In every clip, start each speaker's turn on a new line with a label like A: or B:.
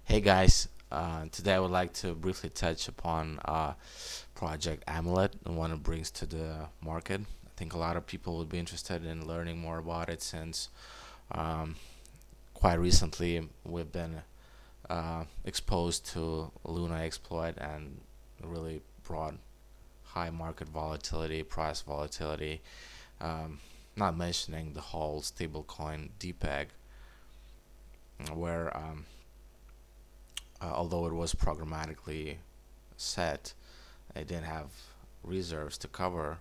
A: Hey guys, today I would like to briefly touch upon project Amulet and what it brings to the market. I think a lot of people would be interested in learning more about it since um, quite recently we've been exposed to Luna exploit and really brought high market volatility, price volatility, um, not mentioning the whole stablecoin DPEG, where although it was programmatically set, it didn't have reserves to cover.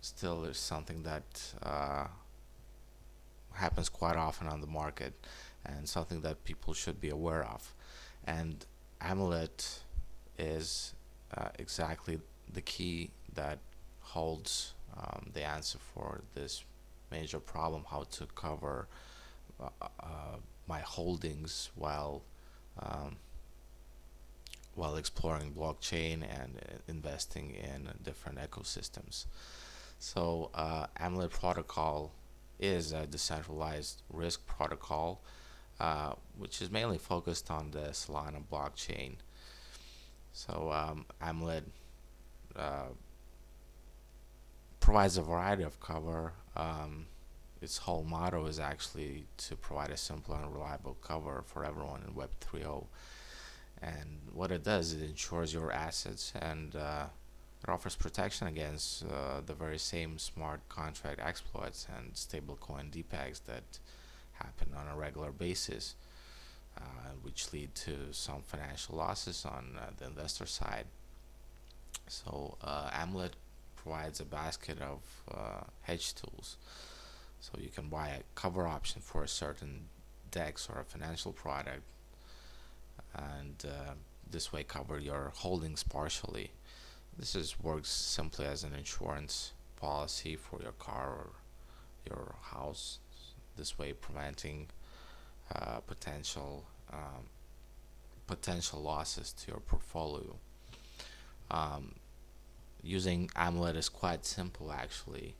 A: Still, there's something that happens quite often on the market and something that people should be aware of. And Amulet is exactly the key that holds the answer for this major problem: how to cover my holdings um, while exploring blockchain and investing in different ecosystems. So, Amulet protocol is a decentralized risk protocol, which is mainly focused on the Solana blockchain. So, Amulet uh, provides a variety of cover. Its whole motto is actually to provide a simple and reliable cover for everyone in Web 3.0. And what it does, it ensures your assets and it offers protection against the very same smart contract exploits and stablecoin DPEGs that happen on a regular basis, which lead to some financial losses on the investor side. So, Amulet provides a basket of hedge tools. So, you can buy a cover option for a certain DEX or a financial product, and this way cover your holdings partially. This is works simply as an insurance policy for your car or your house. This way, preventing potential potential losses to your portfolio. Um, Using Amulet is quite simple actually.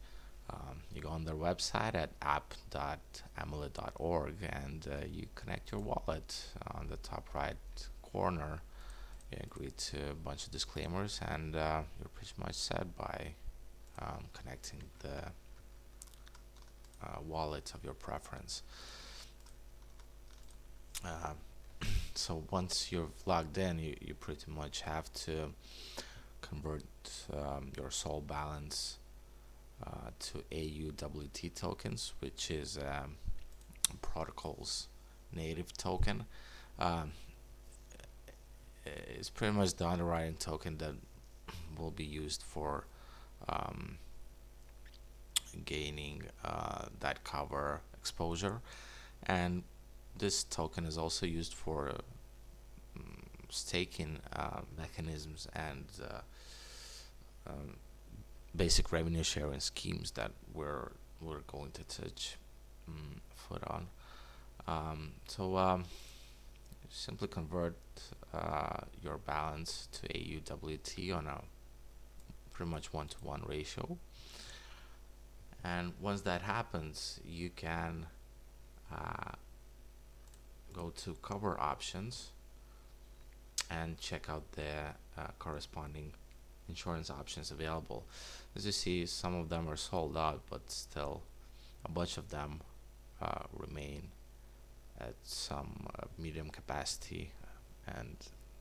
A: You go on their website at app.amulet.org and you connect your wallet on the top right corner. You agree to a bunch of disclaimers, and you're pretty much set by connecting the wallet of your preference. Uh, so once you've logged in, you pretty much have to convert your Sol balance to AUWT tokens, which is protocol's native token. Um, it's pretty much the underwriting token that will be used for um, gaining that cover exposure, and this token is also used for staking mechanisms and um, basic revenue sharing schemes that we're going to touch foot on. So simply convert your balance to AUWT on a pretty much 1-to-1 ratio, and once that happens, you can uh, go to cover options and check out the corresponding insurance options available. As you see, some of them are sold out, but still a bunch of them remain at some medium capacity and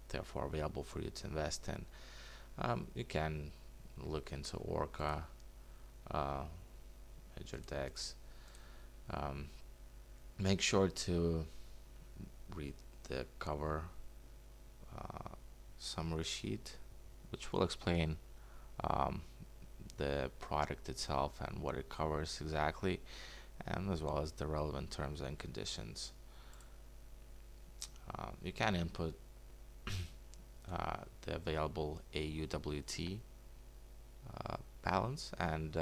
A: therefore available for you to invest in. You can look into Orca, uh, Major Dex. Um, Make sure to read the cover summary sheet, which will explain um, the product itself and what it covers exactly, and as well as the relevant terms and conditions. You can input the available AUWT balance, and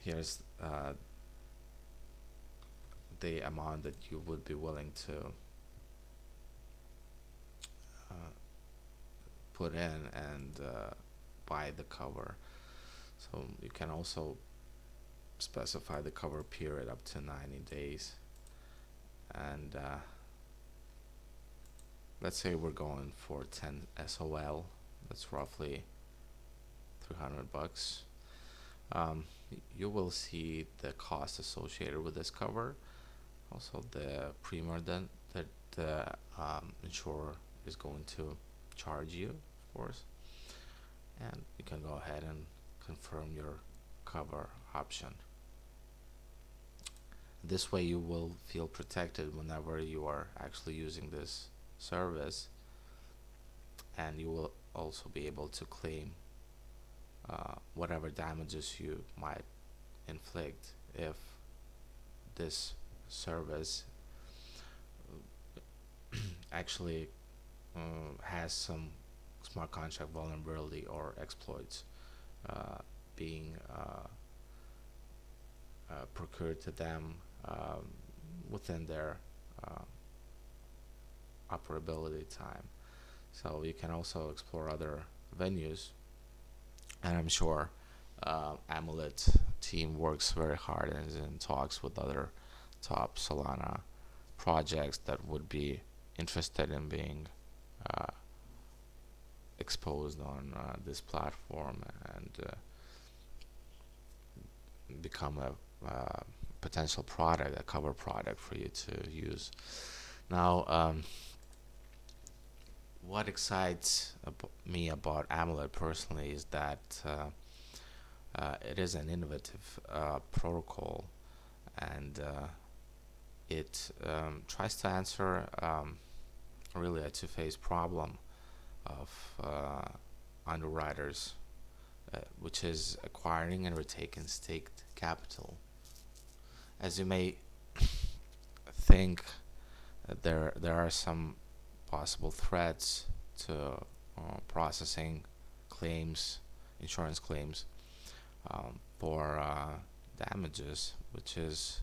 A: here's the amount that you would be willing to uh, put in and buy the cover. So you can also specify the cover period up to 90 days, and let's say we're going for 10 SOL. That's roughly $300. You will see the cost associated with this cover, also the premium that the insurer is going to charge you, of course, and you can go ahead and confirm your cover option. This way you will feel protected whenever you are actually using this service, and you will also be able to claim whatever damages you might inflict if this service actually has some smart contract vulnerability or exploits being procured to them within their uh, operability time. So you can also explore other venues, and I'm sure Amulet team works very hard and is in talks with other top Solana projects that would be interested in being uh, exposed on this platform and become a potential product, a cover product for you to use. Now, what excites me about Amulet personally is that it is an innovative protocol, and it tries to answer really a two-phase problem of underwriters, which is acquiring and retaking staked capital. As you may think, there are some possible threats to processing claims, insurance claims for damages, which is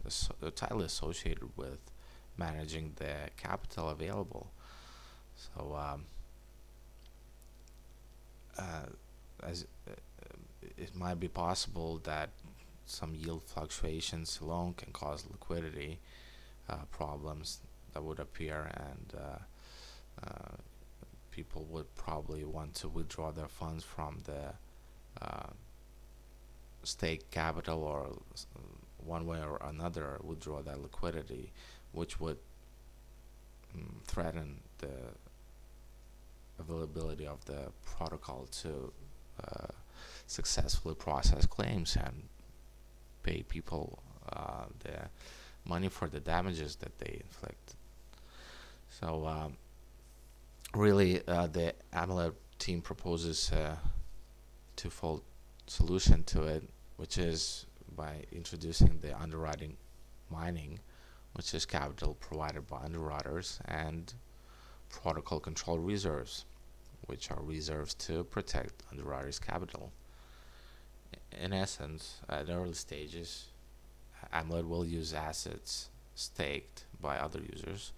A: tightly associated with managing the capital available. So, as it might be possible that some yield fluctuations alone can cause liquidity problems that would appear, and people would probably want to withdraw their funds from the stake capital, or one way or another withdraw that liquidity, which would threaten the availability of the protocol to successfully process claims and pay people the money for the damages that they inflict. So really, the Amulet team proposes a twofold solution to it, which is by introducing the underwriting mining, which is capital provided by underwriters, and protocol control reserves, which are reserves to protect underwriters' capital. In essence, at early stages, Amulet will use assets staked by other users,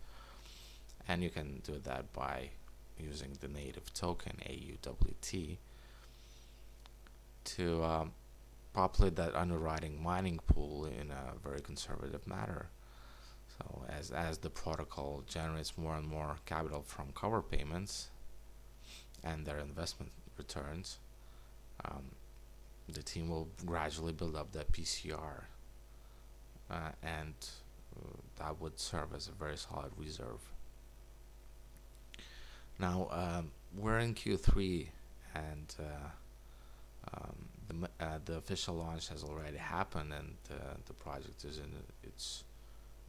A: and you can do that by using the native token AUWT to populate that underwriting mining pool in a very conservative manner. So as the protocol generates more and more capital from cover payments and their investment returns, the team will gradually build up that PCR, and that would serve as a very solid reserve. Now, we're in Q3, and the official launch has already happened, and the project is in its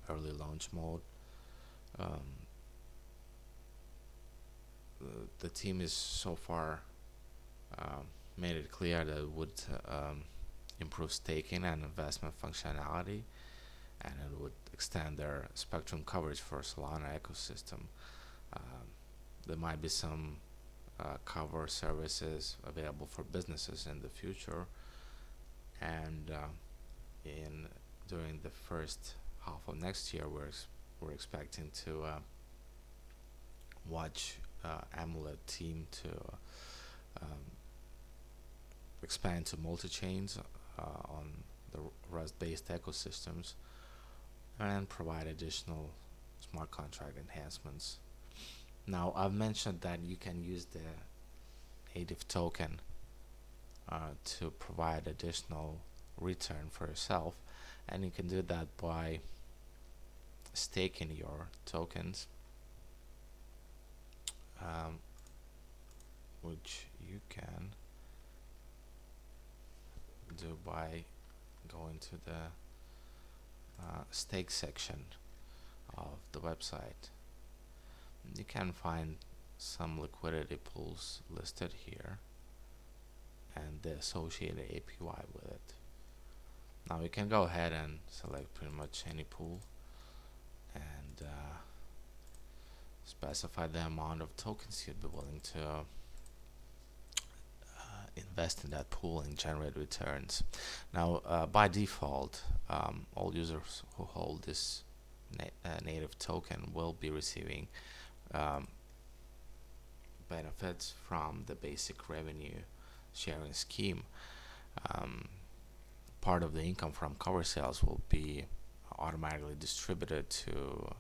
A: early launch mode. Um, the team is so far made it clear that it would improve staking and investment functionality, and it would extend their spectrum coverage for Solana ecosystem. There might be some cover services available for businesses in the future, and in during the first half of next year, we're expecting to watch Amulet team to um, expand to multi-chains on the Rust-based ecosystems and provide additional smart contract enhancements. Now, I've mentioned that you can use the native token to provide additional return for yourself, and you can do that by staking your tokens, um, which you can do by going to the stake section of the website. You can find some liquidity pools listed here and the associated APY with it. Now you can go ahead and select pretty much any pool and specify the amount of tokens you'd be willing to invest in that pool and generate returns. Now, by default, all users who hold this native token will be receiving benefits from the basic revenue sharing scheme. Part of the income from cover sales will be automatically distributed to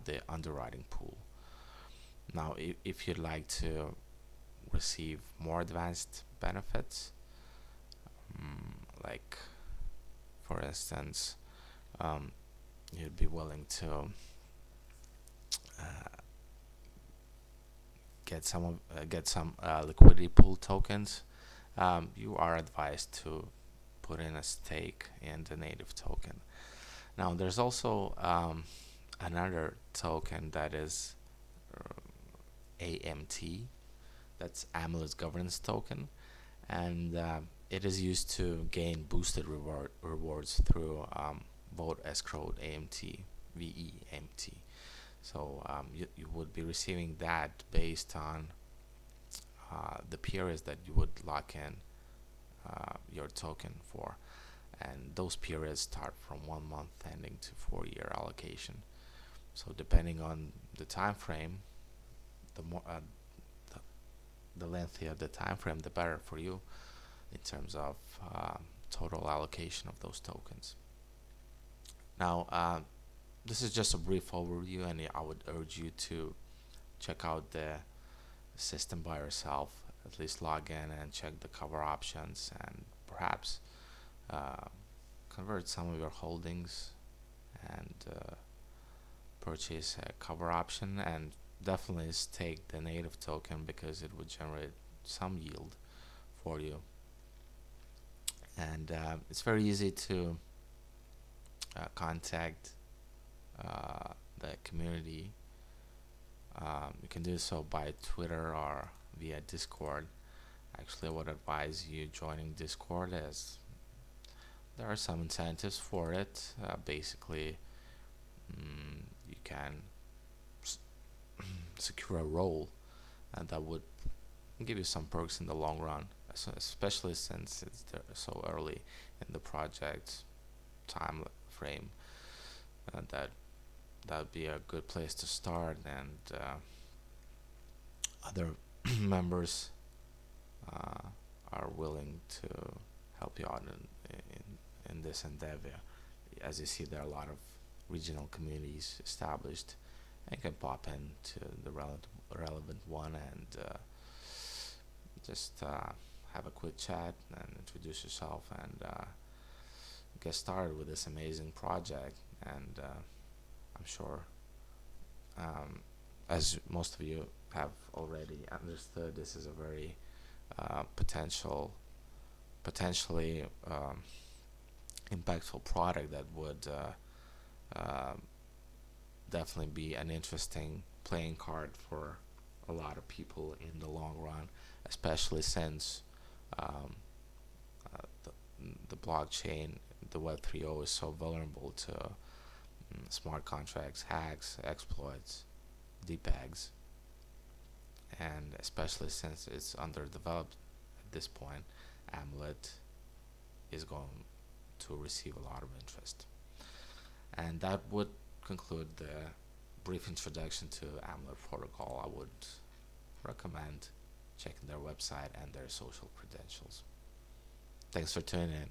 A: the underwriting pool. Now, if you'd like to receive more advanced benefits, like for instance, you'd be willing to get some liquidity pool tokens, you are advised to put in a stake in the native token. Now, there's also another token that is AMT, that's Amulet governance token, and it is used to gain boosted rewards through vote escrowed AMT, VEMT. So you would be receiving that based on the periods that you would lock in your token for, and those periods start from 1 month ending to 4-year allocation. So depending on the time frame, the more the lengthier the time frame, the better for you in terms of total allocation of those tokens. Now, this is just a brief overview, and I would urge you to check out the system by yourself. At least log in and check the cover options, and perhaps convert some of your holdings and purchase a cover option, and definitely stake the native token because it would generate some yield for you. And it's very easy to contact the community. You can do so by Twitter or via Discord. Actually, I would advise you joining Discord, as there are some incentives for it. Basically, you can secure a role, and that would give you some perks in the long run, especially since it's so early in the project time frame. That would be a good place to start, and other members are willing to help you out in this endeavor. As you see, there are a lot of regional communities established, and you can pop into the relevant one and just have a quick chat and introduce yourself and get started with this amazing project. And I'm sure, as most of you have already understood, this is a very potentially impactful product that would definitely be an interesting playing card for a lot of people in the long run, especially since the blockchain, the Web 3.0, is so vulnerable to smart contracts, hacks, exploits, depegs, and especially since it's underdeveloped at this point, Amulet is going to receive a lot of interest. And that would conclude the brief introduction to Amulet protocol. I would recommend checking their website and their social credentials. Thanks for tuning in.